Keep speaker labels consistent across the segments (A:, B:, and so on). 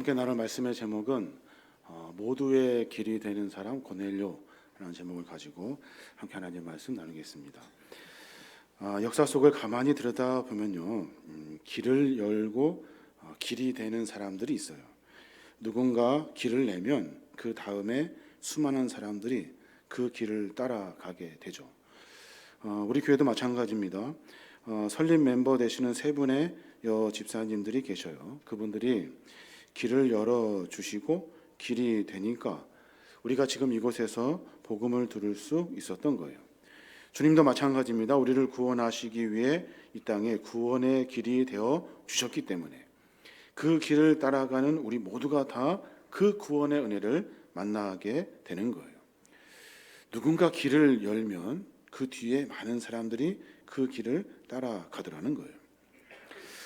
A: 함께 나눌 말씀의 제목은 모두의 길이 되는 사람 고넬료라는 제목을 가지고 함께 하나님의 말씀 나누겠습니다. 역사 속을 가만히 들여다보면요, 길을 열고 길이 되는 사람들이 있어요. 누군가 길을 내면 그 다음에 수많은 사람들이 그 길을 따라가게 되죠. 우리 교회도 마찬가지입니다. 설립 멤버 되시는 세 분의 집사님들이 계셔요. 그분들이 길을 열어주시고 길이 되니까 우리가 지금 이곳에서 복음을 들을 수 있었던 거예요. 주님도 마찬가지입니다. 우리를 구원하시기 위해 이 땅에 구원의 길이 되어 주셨기 때문에 그 길을 따라가는 우리 모두가 다 그 구원의 은혜를 만나게 되는 거예요. 누군가 길을 열면 그 뒤에 많은 사람들이 그 길을 따라가더라는 거예요.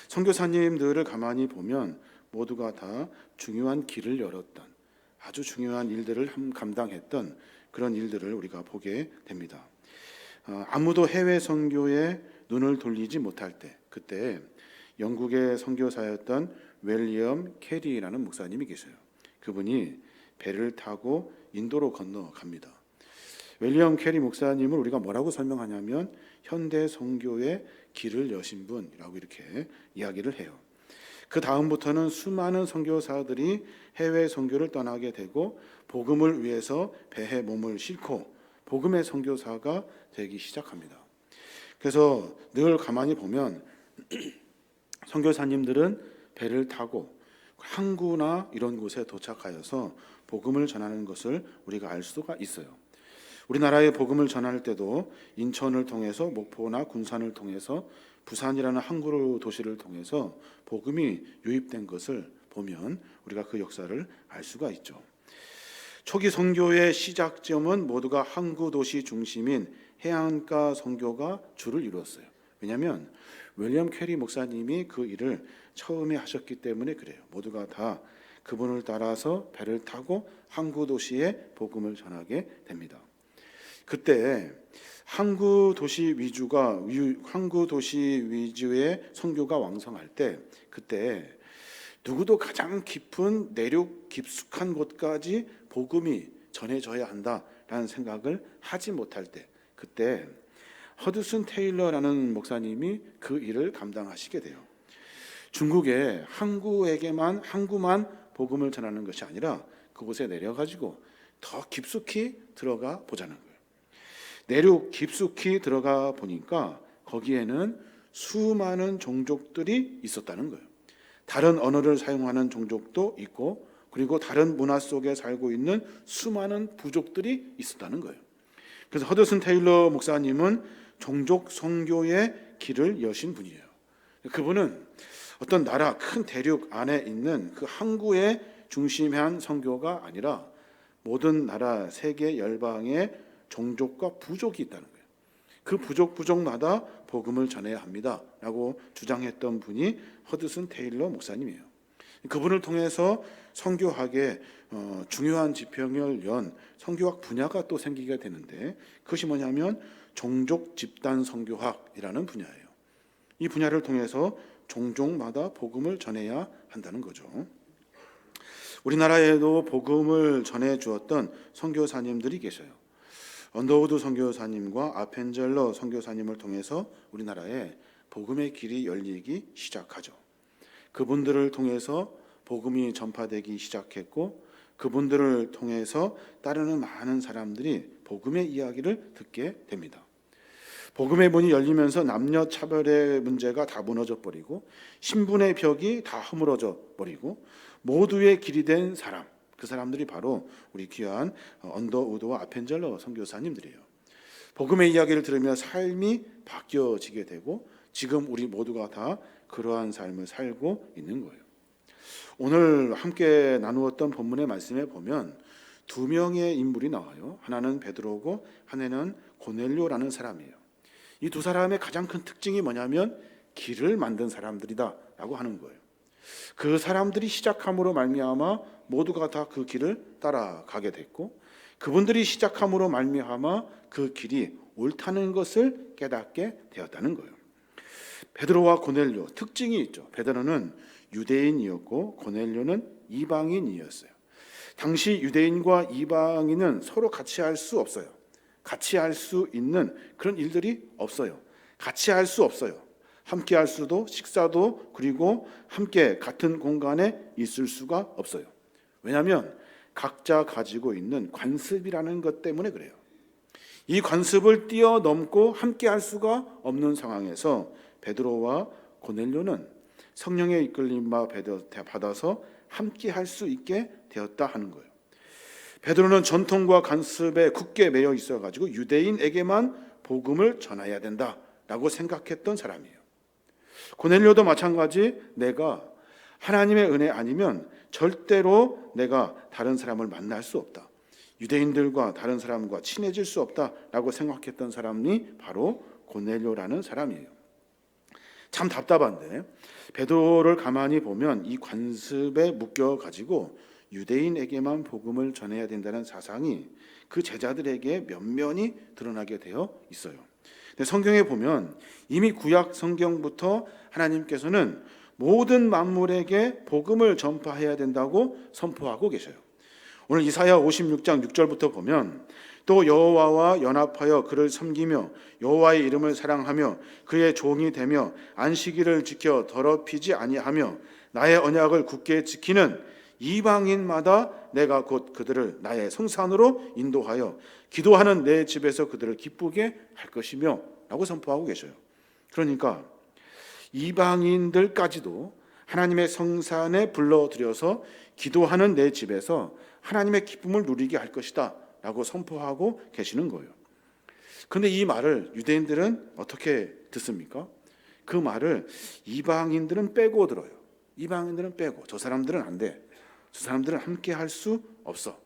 A: 선교사님들을 가만히 보면 모두가 다 중요한 길을 열었던, 아주 중요한 일들을 감당했던 그런 일들을 우리가 보게 됩니다. 아무도 해외 선교에 눈을 돌리지 못할 때, 그때 영국의 선교사였던 윌리엄 캐리라는 목사님이 계세요. 그분이 배를 타고 인도로 건너갑니다. 윌리엄 캐리 목사님을 우리가 뭐라고 설명하냐면 현대 선교의 길을 여신 분이라고 이렇게 이야기를 해요. 그 다음부터는 수많은 선교사들이 해외 선교를 떠나게 되고 복음을 위해서 배에 몸을 싣고 복음의 선교사가 되기 시작합니다. 그래서 늘 가만히 보면 선교사님들은 배를 타고 항구나 이런 곳에 도착하여서 복음을 전하는 것을 우리가 알 수가 있어요. 우리나라의 복음을 전할 때도 인천을 통해서 목포나 군산을 통해서 부산이라는 항구 도시를 통해서 복음이 유입된 것을 보면 우리가 그 역사를 알 수가 있죠. 초기 선교의 시작점은 모두가 항구 도시 중심인 해안가 선교가 주를 이루었어요. 왜냐하면 윌리엄 캐리 목사님이 그 일을 처음에 하셨기 때문에 그래요. 모두가 다 그분을 따라서 배를 타고 항구 도시에 복음을 전하게 됩니다. 그때 항구 도시 위주의 선교가 왕성할 때, 그때 누구도 가장 깊은 내륙 깊숙한 곳까지 복음이 전해져야 한다라는 생각을 하지 못할 때, 그때 허드슨 테일러라는 목사님이 그 일을 감당하시게 돼요. 중국의 항구만 복음을 전하는 것이 아니라 그곳에 내려가지고 더 깊숙이 들어가 보자는 거예요. 내륙 깊숙이 들어가 보니까 거기에는 수많은 종족들이 있었다는 거예요. 다른 언어를 사용하는 종족도 있고, 그리고 다른 문화 속에 살고 있는 수많은 부족들이 있었다는 거예요. 그래서 허드슨 테일러 목사님은 종족 선교의 길을 여신 분이에요. 그분은 어떤 나라 큰 대륙 안에 있는 그 항구에 중심한 선교가 아니라 모든 나라 세계 열방의 종족과 부족이 있다는 거예요. 그 부족마다 복음을 전해야 합니다라고 주장했던 분이 허드슨 테일러 목사님이에요. 그분을 통해서 선교학의 중요한 지평을 연 선교학 분야가 또 생기게 되는데, 그것이 뭐냐면 종족 집단 선교학이라는 분야예요. 이 분야를 통해서 종족마다 복음을 전해야 한다는 거죠. 우리나라에도 복음을 전해 주었던 선교사님들이 계셔요. 언더우드 선교사님과 아펜젤러 선교사님을 통해서 우리나라에 복음의 길이 열리기 시작하죠. 그분들을 통해서 복음이 전파되기 시작했고, 그분들을 통해서 따르는 많은 사람들이 복음의 이야기를 듣게 됩니다. 복음의 문이 열리면서 남녀 차별의 문제가 다 무너져 버리고 신분의 벽이 다 허물어져 버리고 모두의 길이 된 사람, 그 사람들이 바로 우리 귀한 언더우드와 아펜젤러 선교사님들이에요. 복음의 이야기를 들으며 삶이 바뀌어지게 되고 지금 우리 모두가 다 그러한 삶을 살고 있는 거예요. 오늘 함께 나누었던 본문의 말씀에 보면 두 명의 인물이 나와요. 하나는 베드로고 하나는 고넬료라는 사람이에요. 이 두 사람의 가장 큰 특징이 뭐냐면 길을 만든 사람들이다라고 하는 거예요. 그 사람들이 시작함으로 말미암아 모두가 다 그 길을 따라가게 됐고, 그분들이 시작함으로 말미암아 그 길이 옳다는 것을 깨닫게 되었다는 거예요. 베드로와 고넬료 특징이 있죠. 베드로는 유대인이었고 고넬료는 이방인이었어요. 당시 유대인과 이방인은 서로 같이 할 수 없어요. 같이 할 수 있는 그런 일들이 없어요. 같이 할 수 없어요. 함께 할 수도, 식사도, 그리고 함께 같은 공간에 있을 수가 없어요. 왜냐하면 각자 가지고 있는 관습이라는 것 때문에 그래요. 이 관습을 뛰어넘고 함께 할 수가 없는 상황에서 베드로와 고넬료는 성령의 이끌림 받아서 함께 할 수 있게 되었다 하는 거예요. 베드로는 전통과 관습에 굳게 매여 있어가지고 유대인에게만 복음을 전해야 된다라고 생각했던 사람이에요. 고넬료도 마찬가지, 내가 하나님의 은혜 아니면 절대로 내가 다른 사람을 만날 수 없다. 유대인들과 다른 사람과 친해질 수 없다라고 생각했던 사람이 바로 고넬료라는 사람이에요. 참 답답한데 베드로를 가만히 보면 이 관습에 묶여가지고 유대인에게만 복음을 전해야 된다는 사상이 그 제자들에게 면면이 드러나게 되어 있어요. 근데 성경에 보면 이미 구약 성경부터 하나님께서는 모든 만물에게 복음을 전파해야 된다고 선포하고 계셔요. 오늘 이사야 56장 6절부터 보면 또 여호와와 연합하여 그를 섬기며 여호와의 이름을 사랑하며 그의 종이 되며 안식일을 지켜 더럽히지 아니하며 나의 언약을 굳게 지키는 이방인마다 내가 곧 그들을 나의 성산으로 인도하여 기도하는 내 집에서 그들을 기쁘게 할 것이며 라고 선포하고 계셔요. 그러니까 이방인들까지도 하나님의 성산에 불러들여서 기도하는 내 집에서 하나님의 기쁨을 누리게 할 것이다 라고 선포하고 계시는 거예요. 그런데 이 말을 유대인들은 어떻게 듣습니까? 그 말을 이방인들은 빼고 들어요. 이방인들은 빼고, 저 사람들은 안 돼, 저 사람들은 함께 할 수 없어,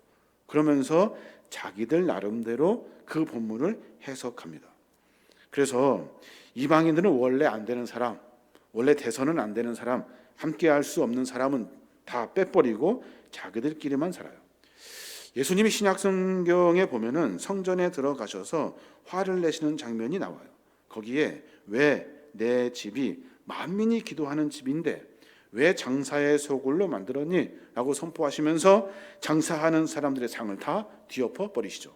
A: 그러면서 자기들 나름대로 그 본문을 해석합니다. 그래서 이방인들은 원래 안 되는 사람, 원래 돼서는 안 되는 사람, 함께 할 수 없는 사람은 다 빼버리고 자기들끼리만 살아요. 예수님이 신약 성경에 보면은 성전에 들어가셔서 화를 내시는 장면이 나와요. 거기에 왜 내 집이 만민이 기도하는 집인데 왜 장사의 소굴로 만들었니? 라고 선포하시면서 장사하는 사람들의 상을 다 뒤엎어 버리시죠.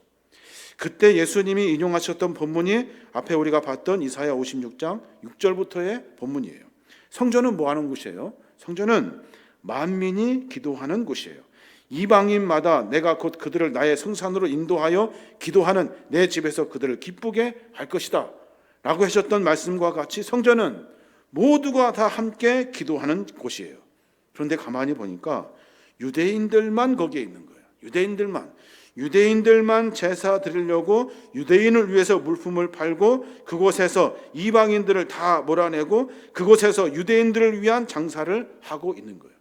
A: 그때 예수님이 인용하셨던 본문이 앞에 우리가 봤던 이사야 56장 6절부터의 본문이에요. 성전은 뭐 하는 곳이에요? 성전은 만민이 기도하는 곳이에요. 이방인마다 내가 곧 그들을 나의 성산으로 인도하여 기도하는 내 집에서 그들을 기쁘게 할 것이다 라고 하셨던 말씀과 같이 성전은 모두가 다 함께 기도하는 곳이에요. 그런데 가만히 보니까 유대인들만 거기에 있는 거예요. 유대인들만 제사 드리려고 유대인을 위해서 물품을 팔고 그곳에서 이방인들을 다 몰아내고 그곳에서 유대인들을 위한 장사를 하고 있는 거예요.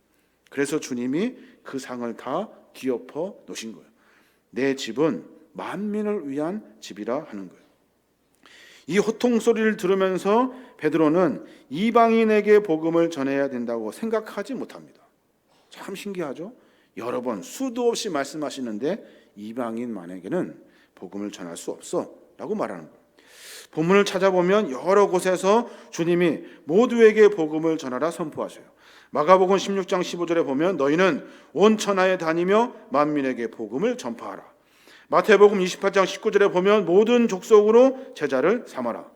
A: 그래서 주님이 그 상을 다 뒤엎어 놓으신 거예요. 내 집은 만민을 위한 집이라 하는 거예요. 이 호통 소리를 들으면서 베드로는 이방인에게 복음을 전해야 된다고 생각하지 못합니다. 참 신기하죠? 여러 번 수도 없이 말씀하시는데 이방인만에게는 복음을 전할 수 없어 라고 말하는 거예요. 본문을 찾아보면 여러 곳에서 주님이 모두에게 복음을 전하라 선포하셔요. 마가복음 16장 15절에 보면 너희는 온 천하에 다니며 만민에게 복음을 전파하라. 마태복음 28장 19절에 보면 모든 족속으로 제자를 삼아라.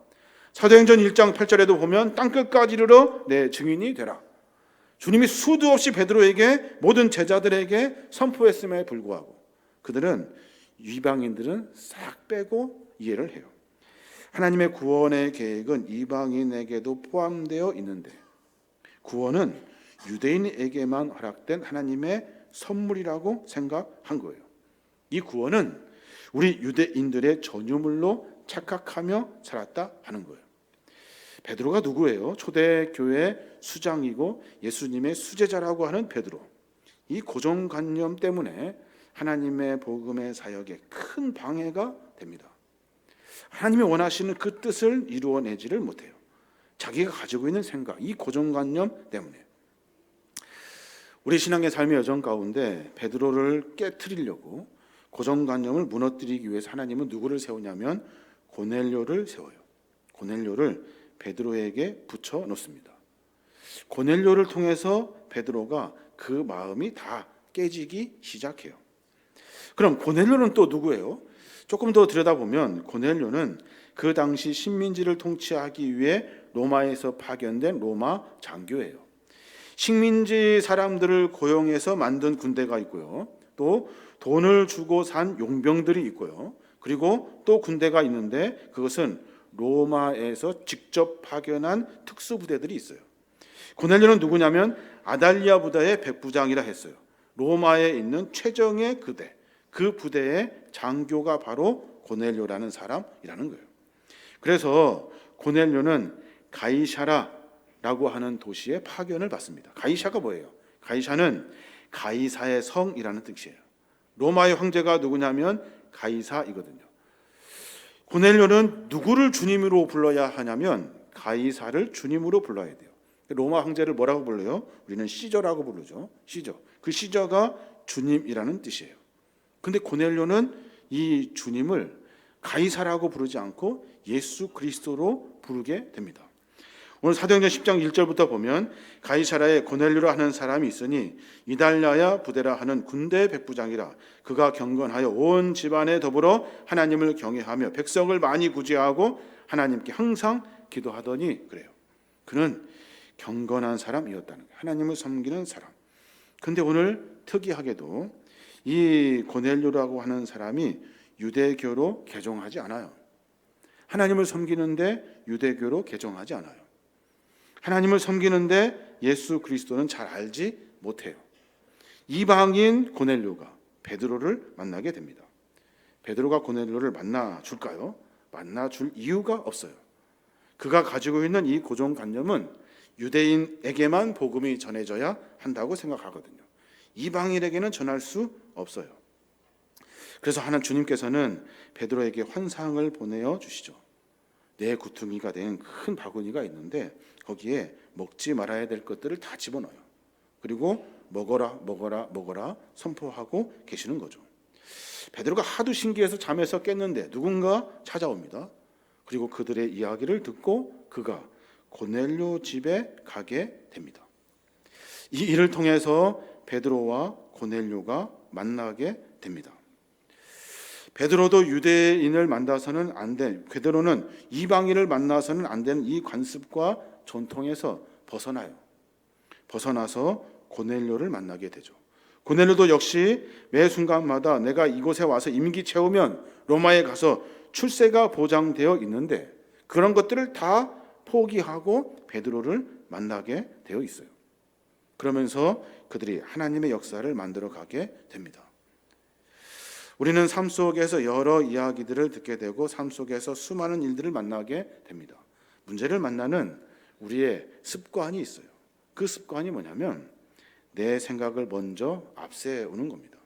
A: 사도행전 1장 8절에도 보면 땅끝까지 이르러 내 증인이 되라. 주님이 수도 없이 베드로에게 모든 제자들에게 선포했음에 불구하고 그들은 이방인들은 싹 빼고 이해를 해요. 하나님의 구원의 계획은 이방인에게도 포함되어 있는데 구원은 유대인에게만 허락된 하나님의 선물이라고 생각한 거예요. 이 구원은 우리 유대인들의 전유물로 착각하며 살았다 하는 거예요. 베드로가 누구예요? 초대교회 수장이고 예수님의 수제자라고 하는 베드로. 이 고정관념 때문에 하나님의 복음의 사역에 큰 방해가 됩니다. 하나님이 원하시는 그 뜻을 이루어내지를 못해요. 자기가 가지고 있는 생각, 이 고정관념 때문에. 우리 신앙의 삶의 여정 가운데 베드로를 깨트리려고 고정관념을 무너뜨리기 위해서 하나님은 누구를 세우냐면 고넬료를 세워요. 고넬료를 베드로에게 붙여 놓습니다. 고넬료를 통해서 베드로가 그 마음이 다 깨지기 시작해요. 그럼 고넬료는 또 누구예요? 조금 더 들여다보면 고넬료는 그 당시 식민지를 통치하기 위해 로마에서 파견된 로마 장교예요. 식민지 사람들을 고용해서 만든 군대가 있고요. 또 돈을 주고 산 용병들이 있고요. 그리고 또 군대가 있는데 그것은 로마에서 직접 파견한 특수부대들이 있어요. 고넬료는 누구냐면 아달리아 부대의 백부장이라 했어요. 로마에 있는 최정예 부대, 그 부대의 장교가 바로 고넬료라는 사람이라는 거예요. 그래서 고넬료는 가이사라라고 하는 도시에 파견을 받습니다. 가이사가 뭐예요? 가이사는 가이사의 성이라는 뜻이에요. 로마의 황제가 누구냐면 가이사이거든요. 고넬료는 누구를 주님으로 불러야 하냐면 가이사를 주님으로 불러야 돼요. 로마 황제를 뭐라고 불러요? 우리는 시저라고 부르죠. 시저. 그 시저가 주님이라는 뜻이에요. 근데 고넬료는 이 주님을 가이사라고 부르지 않고 예수 그리스도로 부르게 됩니다. 오늘 사도행전 10장 1절부터 보면 가이사라에 고넬료라 하는 사람이 있으니 이달랴야 부데라 하는 군대 백부장이라. 그가 경건하여 온 집안에 더불어 하나님을 경외하며 백성을 많이 구제하고 하나님께 항상 기도하더니 그래요. 그는 경건한 사람이었다는 거예요. 하나님을 섬기는 사람. 근데 오늘 특이하게도 이 고넬료라고 하는 사람이 유대교로 개종하지 않아요. 하나님을 섬기는데 유대교로 개종하지 않아요. 하나님을 섬기는데 예수 그리스도는 잘 알지 못해요. 이방인 고넬료가 베드로를 만나게 됩니다. 베드로가 고넬료를 만나줄까요? 만나줄 이유가 없어요. 그가 가지고 있는 이 고정관념은 유대인에게만 복음이 전해져야 한다고 생각하거든요. 이방인에게는 전할 수 없어요. 그래서 하나님 주님께서는 베드로에게 환상을 보내어 주시죠. 내 구퉁이가 된 큰 바구니가 있는데 거기에 먹지 말아야 될 것들을 다 집어넣어요. 그리고 먹어라 먹어라 먹어라 선포하고 계시는 거죠. 베드로가 하도 신기해서 잠에서 깼는데 누군가 찾아옵니다. 그리고 그들의 이야기를 듣고 그가 고넬료 집에 가게 됩니다. 이 일을 통해서 베드로와 고넬료가 만나게 됩니다. 베드로도 유대인을 만나서는 안 된, 베드로는 이방인을 만나서는 안 되는 이 관습과 전통에서 벗어나요. 벗어나서 고넬료를 만나게 되죠. 고넬료도 역시 매 순간마다 내가 이곳에 와서 임기 채우면 로마에 가서 출세가 보장되어 있는데 그런 것들을 다 포기하고 베드로를 만나게 되어 있어요. 그러면서 그들이 하나님의 역사를 만들어 가게 됩니다. 우리는 삶 속에서 여러 이야기들을 듣게 되고 삶 속에서 수많은 일들을 만나게 됩니다. 문제를 만나는 우리의 습관이 있어요. 그 습관이 뭐냐면 내 생각을 먼저 앞세우는 겁니다.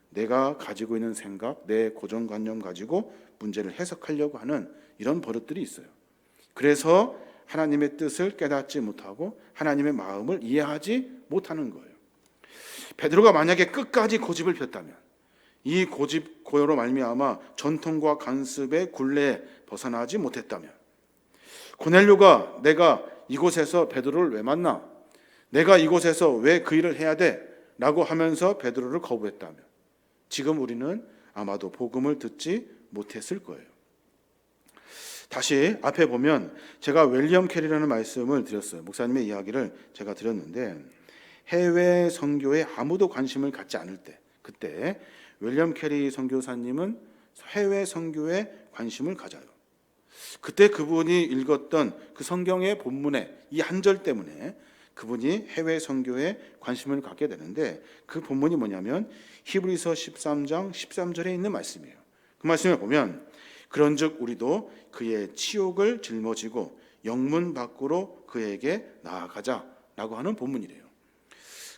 A: 내가 가지고 있는 생각, 내 고정관념 가지고 문제를 해석하려고 하는 이런 버릇들이 있어요. 그래서 하나님의 뜻을 깨닫지 못하고 하나님의 마음을 이해하지 못하는 거예요. 베드로가 만약에 끝까지 고집을 폈다면 이 고집 고요로 말미암아 전통과 간습의 굴레에 벗어나지 못했다면 고넬료가 내가 이곳에서 베드로를 왜 만나? 내가 이곳에서 왜 그 일을 해야 돼? 라고 하면서 베드로를 거부했다면 지금 우리는 아마도 복음을 듣지 못했을 거예요. 다시 앞에 보면 제가 윌리엄 캐리라는 말씀을 드렸어요. 목사님의 이야기를 제가 드렸는데 해외 선교에 아무도 관심을 갖지 않을 때 그때 윌리엄 캐리 선교사님은 해외 선교에 관심을 가져요. 그때 그분이 읽었던 그 성경의 본문의 이 한 절 때문에 그분이 해외 선교에 관심을 갖게 되는데 그 본문이 뭐냐면 히브리서 13장 13절에 있는 말씀이에요. 그 말씀을 보면 그런즉 우리도 그의 치욕을 짊어지고 영문 밖으로 그에게 나아가자라고 하는 본문이래요.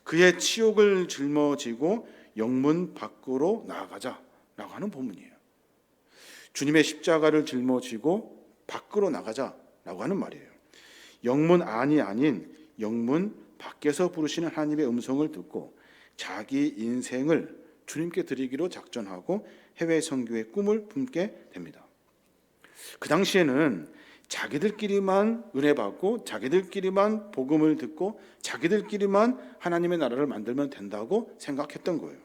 A: 그의 치욕을 짊어지고 영문 밖으로 나아가자라고 하는 본문이에요. 주님의 십자가를 짊어지고 밖으로 나가자라고 하는 말이에요. 영문 안이 아닌 영문 밖에서 부르시는 하나님의 음성을 듣고 자기 인생을 주님께 드리기로 작정하고 해외 선교의 꿈을 품게 됩니다. 그 당시에는 자기들끼리만 은혜 받고 자기들끼리만 복음을 듣고 자기들끼리만 하나님의 나라를 만들면 된다고 생각했던 거예요.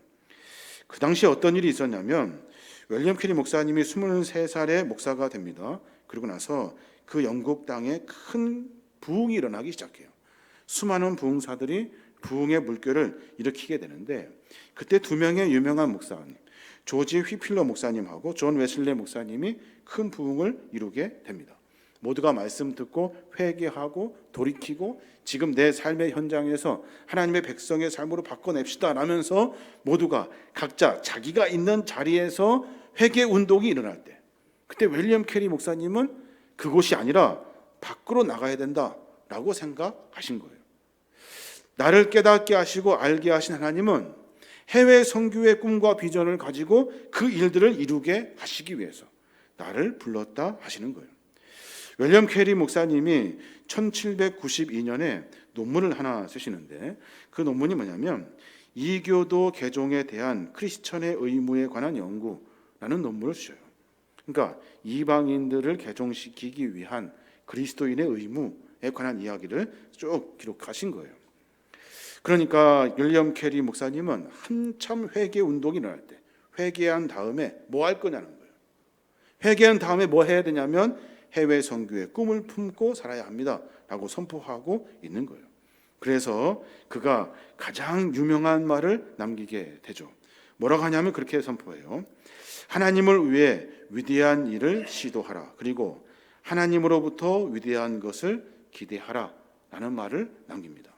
A: 그 당시에 어떤 일이 있었냐면 윌리엄 캐리 목사님이 23살에 목사가 됩니다. 그리고 나서 그 영국 땅에 큰 부흥이 일어나기 시작해요. 수많은 부흥사들이 부흥의 물결을 일으키게 되는데 그때 두 명의 유명한 목사님, 조지 휘필러 목사님하고 존 웨슬리 목사님이 큰 부흥을 이루게 됩니다. 모두가 말씀 듣고 회개하고 돌이키고 지금 내 삶의 현장에서 하나님의 백성의 삶으로 바꿔냅시다 라면서 모두가 각자 자기가 있는 자리에서 회개 운동이 일어날 때, 그때 윌리엄 캐리 목사님은 그곳이 아니라 밖으로 나가야 된다라고 생각하신 거예요. 나를 깨닫게 하시고 알게 하신 하나님은 해외 선교의 꿈과 비전을 가지고 그 일들을 이루게 하시기 위해서 나를 불렀다 하시는 거예요. 윌리엄 캐리 목사님이 1792년에 논문을 하나 쓰시는데 그 논문이 뭐냐면 이교도 개종에 대한 크리스천의 의무에 관한 연구라는 논문을 쓰셔요. 그러니까 이방인들을 개종시키기 위한 그리스도인의 의무에 관한 이야기를 쭉 기록하신 거예요. 그러니까 윌리엄 캐리 목사님은 한참 회개 운동이 일어날 때 회개한 다음에 뭐 할 거냐는 거예요. 회개한 다음에 뭐 해야 되냐면 해외 선교의 꿈을 품고 살아야 합니다 라고 선포하고 있는 거예요. 그래서 그가 가장 유명한 말을 남기게 되죠. 뭐라고 하냐면 그렇게 선포해요. 하나님을 위해 위대한 일을 시도하라. 그리고 하나님으로부터 위대한 것을 기대하라 라는 말을 남깁니다.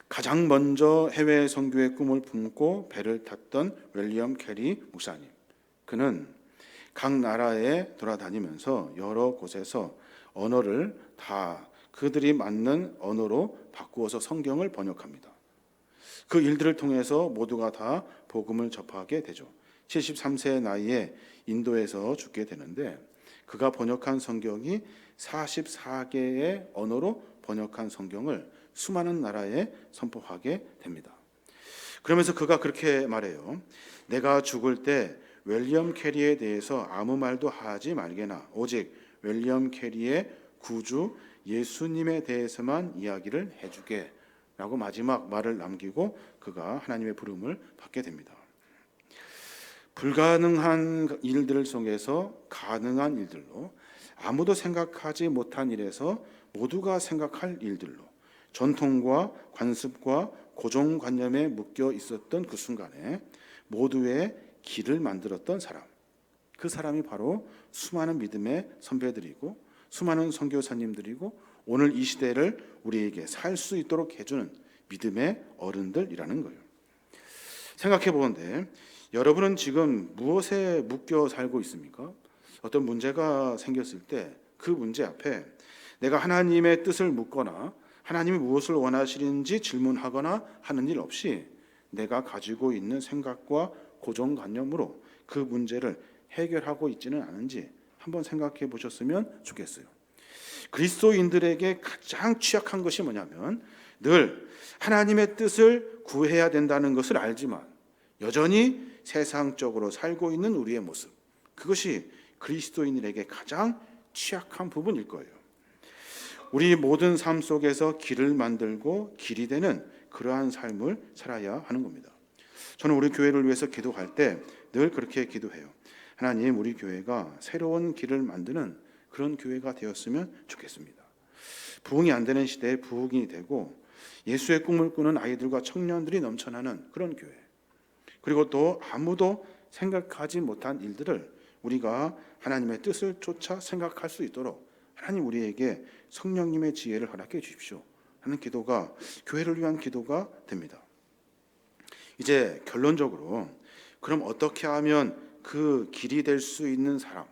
A: 가장 먼저 해외 선교의 꿈을 품고 배를 탔던 윌리엄 캐리 목사님, 그는 각 나라에 돌아다니면서 여러 곳에서 언어를 다 그들이 맞는 언어로 바꾸어서 성경을 번역합니다. 그 일들을 통해서 모두가 다 복음을 접하게 되죠. 73세 나이에 인도에서 죽게 되는데 그가 번역한 성경이 44개의 언어로 번역한 성경을 수많은 나라에 선포하게 됩니다. 그러면서 그가 그렇게 말해요. 내가 죽을 때 윌리엄 캐리에 대해서 아무 말도 하지 말게나 오직 윌리엄 캐리의 구주 예수님에 대해서만 이야기를 해주게 라고 마지막 말을 남기고 그가 하나님의 부름을 받게 됩니다. 불가능한 일들 속에서 가능한 일들로, 아무도 생각하지 못한 일에서 모두가 생각할 일들로, 전통과 관습과 고정관념에 묶여 있었던 그 순간에 모두의 길을 만들었던 사람, 그 사람이 바로 수많은 믿음의 선배들이고 수많은 선교사님들이고 오늘 이 시대를 우리에게 살 수 있도록 해주는 믿음의 어른들이라는 거예요. 생각해 보는데 여러분은 지금 무엇에 묶여 살고 있습니까? 어떤 문제가 생겼을 때 그 문제 앞에 내가 하나님의 뜻을 묻거나 하나님이 무엇을 원하시는지 질문하거나 하는 일 없이 내가 가지고 있는 생각과 고정관념으로 그 문제를 해결하고 있지는 않은지 한번 생각해 보셨으면 좋겠어요. 그리스도인들에게 가장 취약한 것이 뭐냐면 늘 하나님의 뜻을 구해야 된다는 것을 알지만 여전히 세상적으로 살고 있는 우리의 모습, 그것이 그리스도인들에게 가장 취약한 부분일 거예요. 우리 모든 삶 속에서 길을 만들고 길이 되는 그러한 삶을 살아야 하는 겁니다. 저는 우리 교회를 위해서 기도할 때 늘 그렇게 기도해요. 하나님, 우리 교회가 새로운 길을 만드는 그런 교회가 되었으면 좋겠습니다. 부흥이 안 되는 시대에 부흥이 되고 예수의 꿈을 꾸는 아이들과 청년들이 넘쳐나는 그런 교회, 그리고 또 아무도 생각하지 못한 일들을 우리가 하나님의 뜻을 쫓아 생각할 수 있도록 하나님 우리에게 성령님의 지혜를 허락해 주십시오 하는 기도가 교회를 위한 기도가 됩니다. 이제 결론적으로 그럼 어떻게 하면 그 길이 될 수 있는 사람,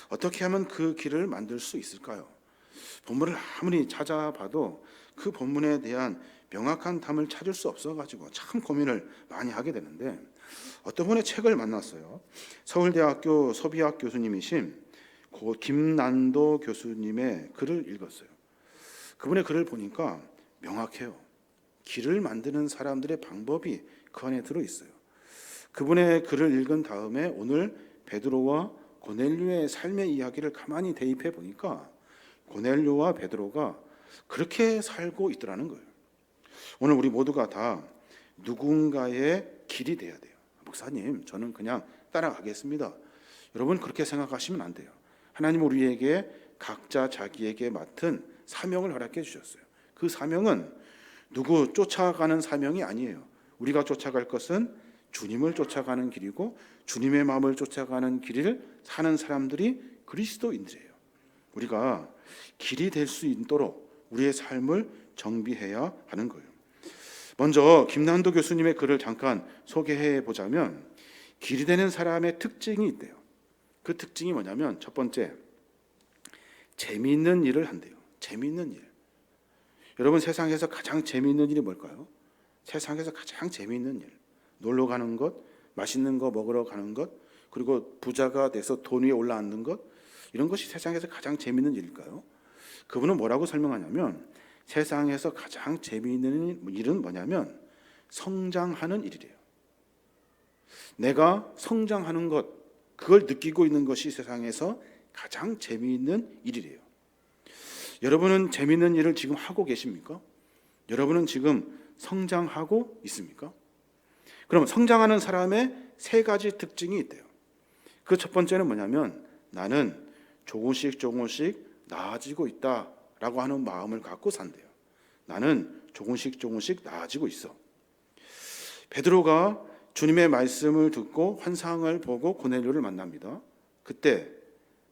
A: 어떻게 하면 그 길을 만들 수 있을까요? 본문을 아무리 찾아봐도 그 본문에 대한 명확한 답을 찾을 수 없어가지고 참 고민을 많이 하게 되는데 어떤 분의 책을 만났어요. 서울대학교 서비학 교수님이신 고 김난도 교수님의 글을 읽었어요. 그분의 글을 보니까 명확해요. 길을 만드는 사람들의 방법이 그 안에 들어있어요. 그분의 글을 읽은 다음에 오늘 베드로와 고넬료의 삶의 이야기를 가만히 대입해 보니까 고넬료와 베드로가 그렇게 살고 있더라는 거예요. 오늘 우리 모두가 다 누군가의 길이 돼야 돼요. 목사님, 저는 그냥 따라가겠습니다. 여러분 그렇게 생각하시면 안 돼요. 하나님 우리에게 각자 자기에게 맡은 사명을 허락해 주셨어요. 그 사명은 누구 쫓아가는 사명이 아니에요. 우리가 쫓아갈 것은 주님을 쫓아가는 길이고 주님의 마음을 쫓아가는 길을 사는 사람들이 그리스도인들이에요. 우리가 길이 될 수 있도록 우리의 삶을 정비해야 하는 거예요. 먼저 김난도 교수님의 글을 잠깐 소개해 보자면 길이 되는 사람의 특징이 있대요. 그 특징이 뭐냐면 첫 번째, 재미있는 일을 한대요. 재미있는 일. 여러분 세상에서 가장 재미있는 일이 뭘까요? 세상에서 가장 재미있는 일. 놀러 가는 것, 맛있는 거 먹으러 가는 것, 그리고 부자가 돼서 돈 위에 올라앉는 것, 이런 것이 세상에서 가장 재미있는 일일까요? 그분은 뭐라고 설명하냐면 세상에서 가장 재미있는 일은 뭐냐면 성장하는 일이래요. 내가 성장하는 것, 그걸 느끼고 있는 것이 세상에서 가장 재미있는 일이래요. 여러분은 재미있는 일을 지금 하고 계십니까? 여러분은 지금 성장하고 있습니까? 그럼 성장하는 사람의 세 가지 특징이 있대요. 그 첫 번째는 뭐냐면 나는 조금씩 나아지고 있다라고 하는 마음을 갖고 산대요. 나는 조금씩 나아지고 있어. 베드로가 주님의 말씀을 듣고 환상을 보고 고넬료를 만납니다. 그때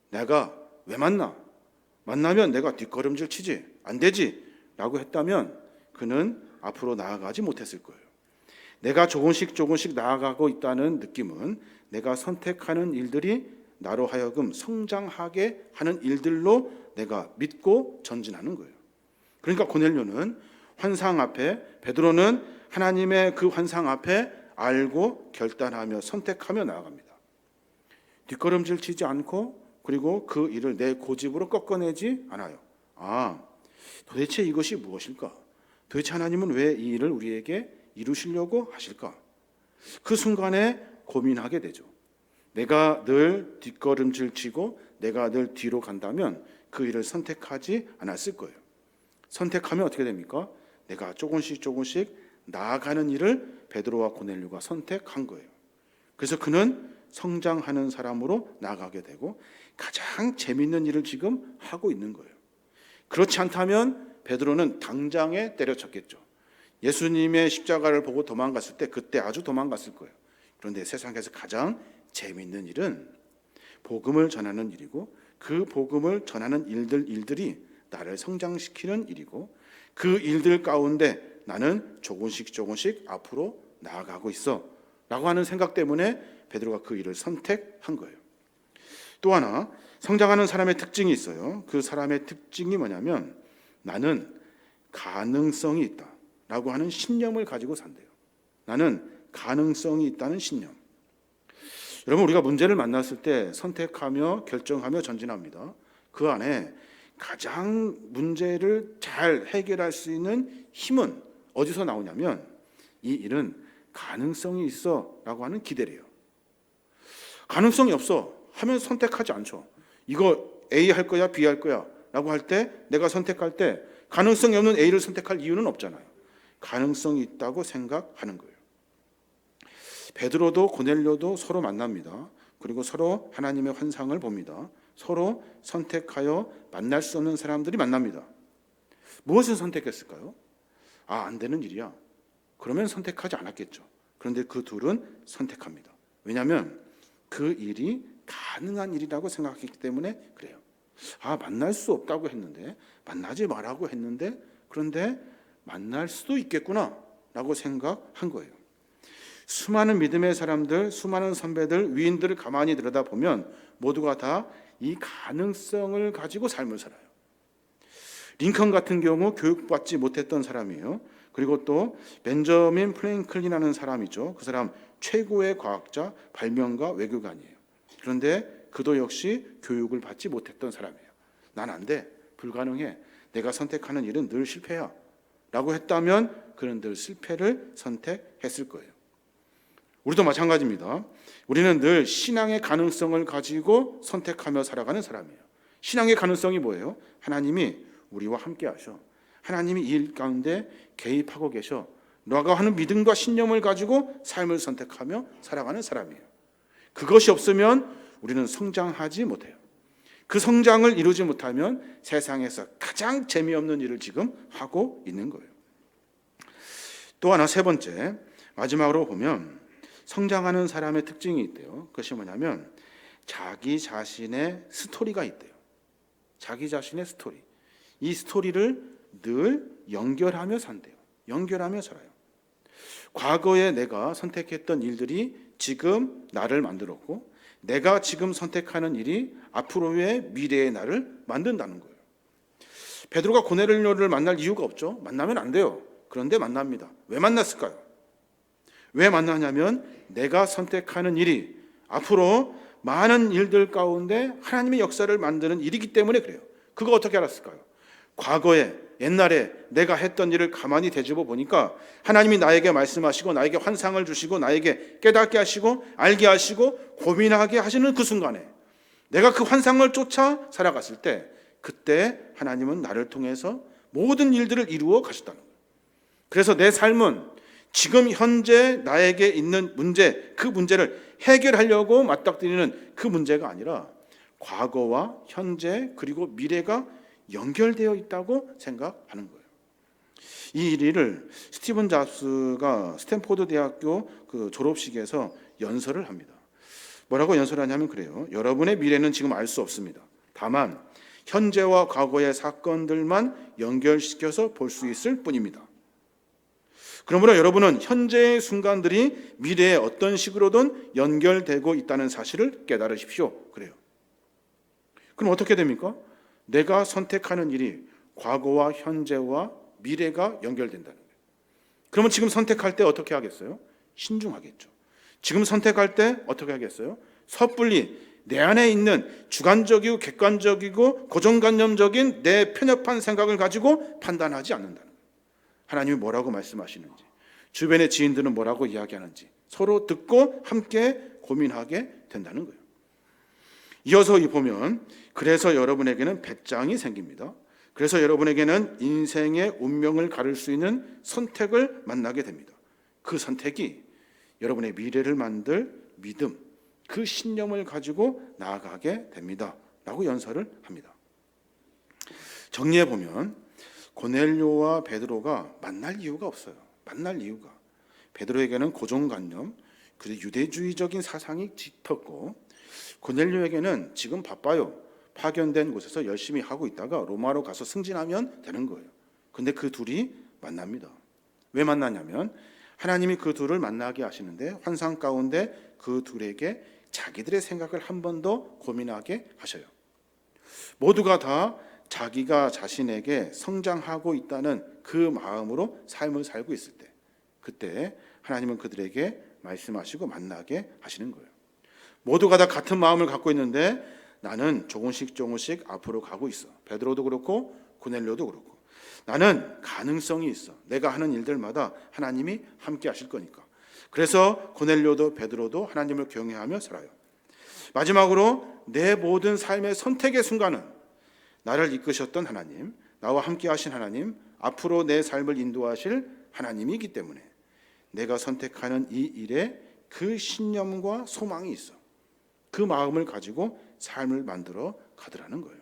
A: 내가 왜 만나면 내가 뒷걸음질 치지 안 되지 라고 했다면 그는 앞으로 나아가지 못했을 거예요. 내가 조금씩 나아가고 있다는 느낌은 내가 선택하는 일들이 나로 하여금 성장하게 하는 일들로 내가 믿고 전진하는 거예요. 그러니까 고넬료는 환상 앞에, 베드로는 하나님의 그 환상 앞에 알고 결단하며 선택하며 나아갑니다. 뒷걸음질 치지 않고 그리고 그 일을 내 고집으로 꺾어내지 않아요. 도대체 이것이 무엇일까? 도대체 하나님은 왜 이 일을 우리에게 이루시려고 하실까? 그 순간에 고민하게 되죠. 내가 늘 뒷걸음질 치고 내가 늘 뒤로 간다면 그 일을 선택하지 않았을 거예요. 선택하면 어떻게 됩니까? 내가 조금씩 나아가는 일을 베드로와 고넬료가 선택한 거예요. 그래서 그는 성장하는 사람으로 나아가게 되고 가장 재미있는 일을 지금 하고 있는 거예요. 그렇지 않다면 베드로는 당장에 때려쳤겠죠. 예수님의 십자가를 보고 도망갔을 때 그때 아주 도망갔을 거예요. 그런데 세상에서 가장 재미있는 일은 복음을 전하는 일이고 그 복음을 전하는 일들이 나를 성장시키는 일이고 그 일들 가운데 나는 조금씩 앞으로 나아가고 있어 라고 하는 생각 때문에 베드로가 그 일을 선택한 거예요. 또 하나 성장하는 사람의 특징이 있어요. 그 사람의 특징이 뭐냐면 나는 가능성이 있다 라고 하는 신념을 가지고 산대요. 나는 가능성이 있다는 신념. 여러분 우리가 문제를 만났을 때 선택하며 결정하며 전진합니다. 그 안에 가장 문제를 잘 해결할 수 있는 힘은 어디서 나오냐면 이 일은 가능성이 있어 라고 하는 기대래요. 가능성이 없어 하면 선택하지 않죠. 이거 A 할 거야 B 할 거야 라고 할 때 내가 선택할 때 가능성이 없는 A를 선택할 이유는 없잖아요. 가능성이 있다고 생각하는 거예요. 베드로도 고넬료도 서로 만납니다. 그리고 서로 하나님의 환상을 봅니다. 서로 선택하여 만날 수 없는 사람들이 만납니다. 무엇을 선택했을까요? 안 되는 일이야. 그러면 선택하지 않았겠죠. 그런데 그 둘은 선택합니다. 왜냐하면 그 일이 가능한 일이라고 생각했기 때문에 그래요. 만날 수 없다고 했는데 만나지 말라고 했는데 그런데 만날 수도 있겠구나 라고 생각한 거예요. 수많은 믿음의 사람들, 수많은 선배들, 위인들을 가만히 들여다보면 모두가 다 이 가능성을 가지고 삶을 살아요. 링컨 같은 경우 교육받지 못했던 사람이에요. 그리고 또 벤저민 프랭클린이라는 사람이죠. 그 사람 최고의 과학자, 발명가, 외교관이에요. 그런데 그도 역시 교육을 받지 못했던 사람이에요. 난 안 돼. 불가능해. 내가 선택하는 일은 늘 실패야. 라고 했다면 그는 늘 실패를 선택했을 거예요. 우리도 마찬가지입니다. 우리는 늘 신앙의 가능성을 가지고 선택하며 살아가는 사람이에요. 신앙의 가능성이 뭐예요? 하나님이 우리와 함께 하셔. 하나님이 이 일 가운데 개입하고 계셔. 너가 하는 믿음과 신념을 가지고 삶을 선택하며 살아가는 사람이에요. 그것이 없으면 우리는 성장하지 못해요. 그 성장을 이루지 못하면 세상에서 가장 재미없는 일을 지금 하고 있는 거예요. 또 하나, 세 번째, 마지막으로 보면 성장하는 사람의 특징이 있대요. 그것이 뭐냐면 자기 자신의 스토리가 있대요. 자기 자신의 스토리. 이 스토리를 늘 연결하며 산대요. 연결하며 살아요. 과거에 내가 선택했던 일들이 지금 나를 만들었고, 내가 지금 선택하는 일이 앞으로의 미래의 나를 만든다는 거예요. 베드로가 고넬료를 만날 이유가 없죠. 만나면 안 돼요. 그런데 만납니다. 왜 만났을까요? 왜 만나냐면 내가 선택하는 일이 앞으로 많은 일들 가운데 하나님의 역사를 만드는 일이기 때문에 그래요. 그거 어떻게 알았을까요? 과거에, 옛날에 내가 했던 일을 가만히 되짚어 보니까 하나님이 나에게 말씀하시고 나에게 환상을 주시고 나에게 깨닫게 하시고 알게 하시고 고민하게 하시는 그 순간에 내가 그 환상을 쫓아 살아갔을 때, 그때 하나님은 나를 통해서 모든 일들을 이루어 가셨다는 거예요. 그래서 내 삶은 지금 현재 나에게 있는 문제, 그 문제를 해결하려고 맞닥뜨리는 그 문제가 아니라 과거와 현재 그리고 미래가 연결되어 있다고 생각하는 거예요. 이 일을 스티븐 잡스가 스탠포드 대학교 그 졸업식에서 연설을 합니다. 뭐라고 연설하냐면 그래요. 여러분의 미래는 지금 알 수 없습니다. 다만 현재와 과거의 사건들만 연결시켜서 볼 수 있을 뿐입니다. 그러므로 여러분은 현재의 순간들이 미래에 어떤 식으로든 연결되고 있다는 사실을 깨달으십시오. 그래요. 그럼 어떻게 됩니까? 내가 선택하는 일이 과거와 현재와 미래가 연결된다는 거예요. 그러면 지금 선택할 때 어떻게 하겠어요? 신중하겠죠. 지금 선택할 때 어떻게 하겠어요? 섣불리 내 안에 있는 주관적이고 객관적이고 고정관념적인 내 편협한 생각을 가지고 판단하지 않는다는 거예요. 하나님이 뭐라고 말씀하시는지, 주변의 지인들은 뭐라고 이야기하는지 서로 듣고 함께 고민하게 된다는 거예요. 이어서 보면 그래서 여러분에게는 배짱이 생깁니다. 그래서 여러분에게는 인생의 운명을 가를 수 있는 선택을 만나게 됩니다. 그 선택이 여러분의 미래를 만들 믿음, 그 신념을 가지고 나아가게 됩니다. 라고 연설을 합니다. 정리해 보면 고넬료와 베드로가 만날 이유가 없어요. 만날 이유가. 베드로에게는 고정관념, 그리고 유대주의적인 사상이 짙었고, 고넬료에게는 지금 바빠요. 파견된 곳에서 열심히 하고 있다가 로마로 가서 승진하면 되는 거예요. 근데 그 둘이 만납니다. 왜 만나냐면 하나님이 그 둘을 만나게 하시는데 환상 가운데 그 둘에게 자기들의 생각을 한 번 더 고민하게 하셔요. 모두가 다 자기가 자신에게 성장하고 있다는 그 마음으로 삶을 살고 있을 때, 그때 하나님은 그들에게 말씀하시고 만나게 하시는 거예요. 모두가 다 같은 마음을 갖고 있는데 나는 조금씩 앞으로 가고 있어. 베드로도 그렇고 고넬료도 그렇고 나는 가능성이 있어. 내가 하는 일들마다 하나님이 함께 하실 거니까. 그래서 고넬료도 베드로도 하나님을 경외하며 살아요. 마지막으로 내 모든 삶의 선택의 순간은 나를 이끄셨던 하나님, 나와 함께 하신 하나님, 앞으로 내 삶을 인도하실 하나님이기 때문에 내가 선택하는 이 일에 그 신념과 소망이 있어. 그 마음을 가지고 삶을 만들어 가더라는 거예요.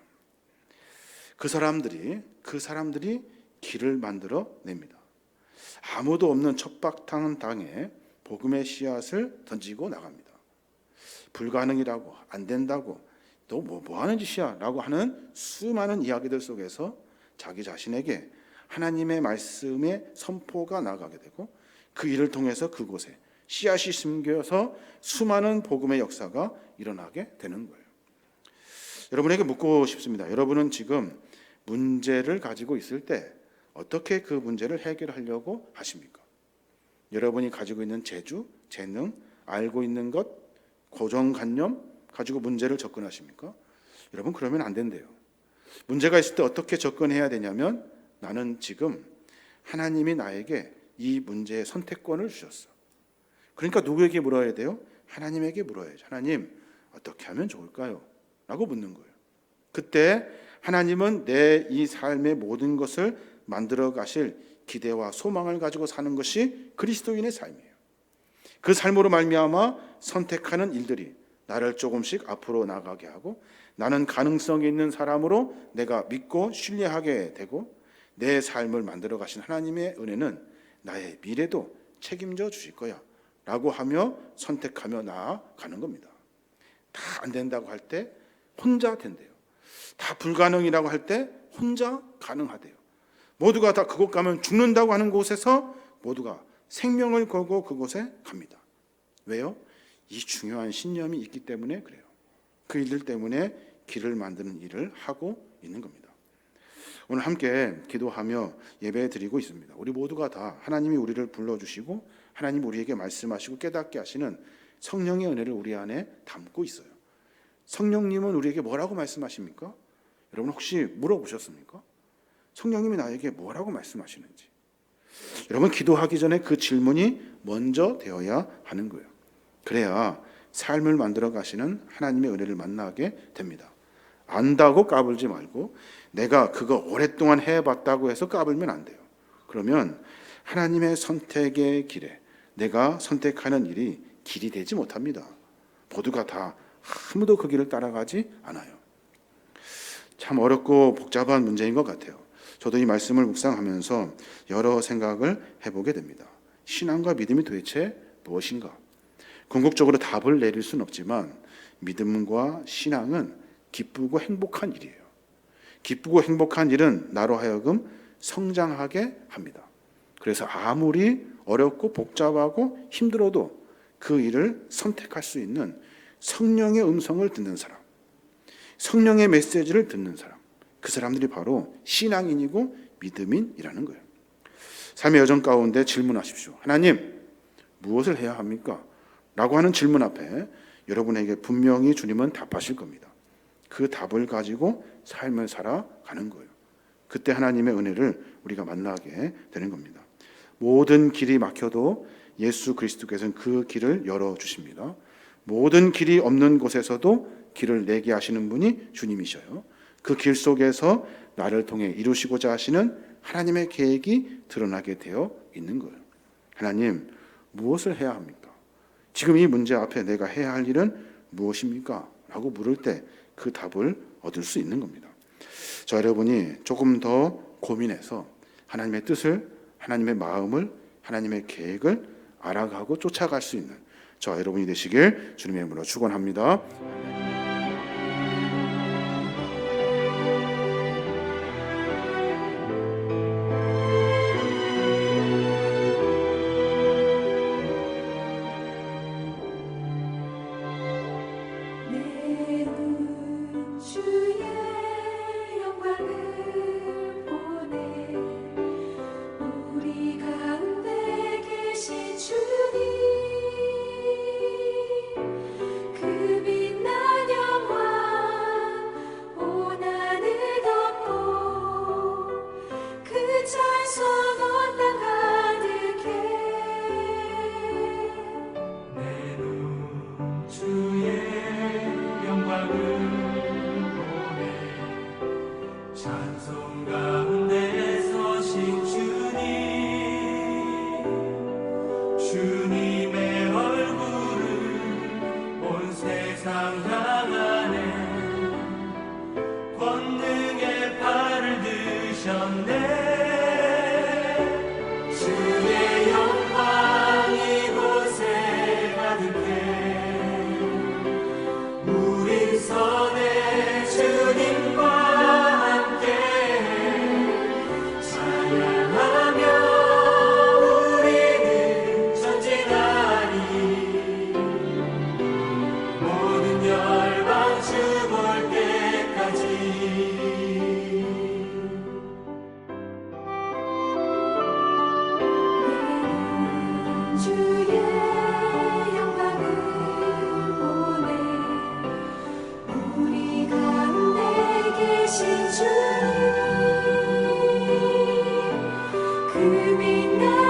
A: 그 사람들이 길을 만들어 냅니다. 아무도 없는 척박한 땅에 복음의 씨앗을 던지고 나갑니다. 불가능이라고, 안 된다고, 너 뭐 하는 짓이야 라고 하는 수많은 이야기들 속에서 자기 자신에게 하나님의 말씀의 선포가 나가게 되고, 그 일을 통해서 그곳에 씨앗이 심겨서 수많은 복음의 역사가 일어나게 되는 거예요. 여러분에게 묻고 싶습니다. 여러분은 지금 문제를 가지고 있을 때 어떻게 그 문제를 해결하려고 하십니까? 여러분이 가지고 있는 재주, 재능, 알고 있는 것, 고정관념 가지고 문제를 접근하십니까? 여러분, 그러면 안 된대요. 문제가 있을 때 어떻게 접근해야 되냐면, 나는 지금 하나님이 나에게 이 문제의 선택권을 주셨어. 그러니까 누구에게 물어야 돼요? 하나님에게 물어야죠. 하나님, 어떻게 하면 좋을까요? 라고 묻는 거예요. 그때 하나님은 내 이 삶의 모든 것을 만들어 가실 기대와 소망을 가지고 사는 것이 그리스도인의 삶이에요. 그 삶으로 말미암아 선택하는 일들이 나를 조금씩 앞으로 나가게 하고, 나는 가능성이 있는 사람으로 내가 믿고 신뢰하게 되고, 내 삶을 만들어 가신 하나님의 은혜는 나의 미래도 책임져 주실 거야 라고 하며 선택하며 나아가는 겁니다. 다 안 된다고 할 때 혼자 된대요. 다 불가능이라고 할 때 혼자 가능하대요. 모두가 다 그곳 가면 죽는다고 하는 곳에서 모두가 생명을 걸고 그곳에 갑니다. 왜요? 이 중요한 신념이 있기 때문에 그래요. 그 일들 때문에 길을 만드는 일을 하고 있는 겁니다. 오늘 함께 기도하며 예배 드리고 있습니다. 우리 모두가 다 하나님이 우리를 불러주시고 하나님 우리에게 말씀하시고 깨닫게 하시는 성령의 은혜를 우리 안에 담고 있어요. 성령님은 우리에게 뭐라고 말씀하십니까? 여러분 혹시 물어보셨습니까? 성령님이 나에게 뭐라고 말씀하시는지. 여러분 기도하기 전에 그 질문이 먼저 되어야 하는 거예요. 그래야 삶을 만들어 가시는 하나님의 은혜를 만나게 됩니다. 안다고 까불지 말고 내가 그거 오랫동안 해봤다고 해서 까불면 안 돼요. 그러면 하나님의 선택의 길에 내가 선택하는 일이 길이 되지 못합니다. 모두가 다 아무도 그 길을 따라가지 않아요. 참 어렵고 복잡한 문제인 것 같아요. 저도 이 말씀을 묵상하면서 여러 생각을 해보게 됩니다. 신앙과 믿음이 도대체 무엇인가? 궁극적으로 답을 내릴 수는 없지만 믿음과 신앙은 기쁘고 행복한 일이에요. 기쁘고 행복한 일은 나로 하여금 성장하게 합니다. 그래서 아무리 어렵고 복잡하고 힘들어도 그 일을 선택할 수 있는 성령의 음성을 듣는 사람, 성령의 메시지를 듣는 사람, 그 사람들이 바로 신앙인이고 믿음인이라는 거예요. 삶의 여정 가운데 질문하십시오. 하나님, 무엇을 해야 합니까? 라고 하는 질문 앞에 여러분에게 분명히 주님은 답하실 겁니다. 그 답을 가지고 삶을 살아가는 거예요. 그때 하나님의 은혜를 우리가 만나게 되는 겁니다. 모든 길이 막혀도 예수 그리스도께서는 그 길을 열어주십니다. 모든 길이 없는 곳에서도 길을 내게 하시는 분이 주님이셔요. 그 길 속에서 나를 통해 이루시고자 하시는 하나님의 계획이 드러나게 되어 있는 거예요. 하나님, 무엇을 해야 합니까? 지금 이 문제 앞에 내가 해야 할 일은 무엇입니까? 라고 물을 때 그 답을 얻을 수 있는 겁니다. 저 여러분이 조금 더 고민해서 하나님의 뜻을, 하나님의 마음을, 하나님의 계획을 알아가고 쫓아갈 수 있는 저 여러분이 되시길 주님의 이름으로 축원합니다.
B: 그 빛나